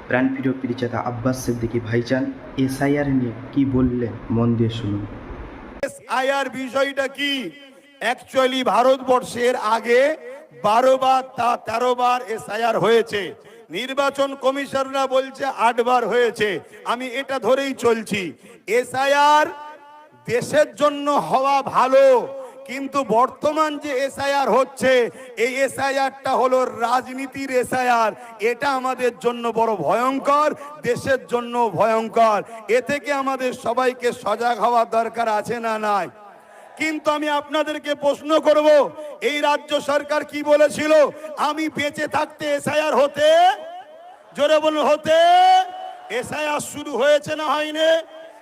প্রাণপ্রিয় পীরজাদা আব্বাস সিদ্দিকী ভাইজান এসআইআর নিয়ে কি বললেন, মন দিয়ে শুনুন। এসআইআর বিষয়টা কি? অ্যাকচুয়ালি ভারতবর্ষের আগে 12 বার 13 বার এসআইআর হয়েছে। নির্বাচন কমিশনরা বলছে 8 বার হয়েছে। আমি এটা ধরেই চলছি। এসআইআর দেশের জন্য হওয়া ভালো, কিন্তু বর্তমান যে এসআইআর হচ্ছে, এই এসআইআরটা হলো রাজনীতির এসআইআর। এটা আমাদের জন্য বড় ভয়ঙ্কর, দেশের জন্য ভয়ঙ্কর। এ থেকে আমাদের সবাইকে সজাগ হওয়ার দরকার আছে না নাই? কিন্তু আমি আপনাদেরকে প্রশ্ন করব, এই রাজ্য সরকার কি বলেছিল? আমি বেঁচে থাকতে এসআইআর হতে, জোরে বলুন, হতে। এসআইআর শুরু হয়েছে না হয়নি?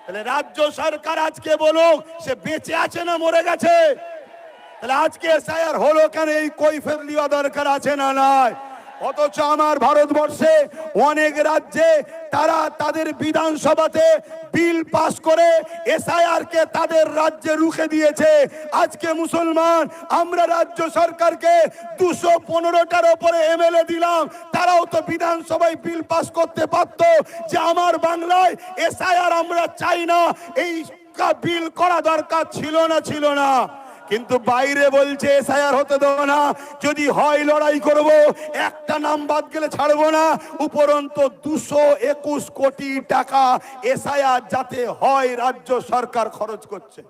তাহলে রাজ্য সরকার আজকে বলুক সে বেঁচে আছে না মরে গেছে? তাহলে আজকে এসআইআর হলো কেন? এই কৈফিয়ত দেওয়া দরকার আছে না নাই? অথচ আমার ভারতবর্ষে অনেক রাজ্যে তারা তাদের বিধানসভাতে বিল পাস করে এসআইআর কে তাদের রাজ্যে রুখে দিয়েছে। আজকে মুসলমান আমরা রাজ্য সরকারকে 215টার উপরে এমএলএ দিলাম, তারাও তো বিধানসভায় বিল পাস করতে পারত যে আমার বাংলায় এসআইআর আমরা চাই না, এই বিল করা দরকার ছিল না। কিন্তু বাইরে বলছে এসআইআর হতে দেবো না, যদি হয় লড়াই করব, একটা নাম বাদ গেলে ছাড়বো না। উপরন্ত 221 কোটি টাকা এসআইআর যাতে হয় রাজ্য সরকার খরচ করছে।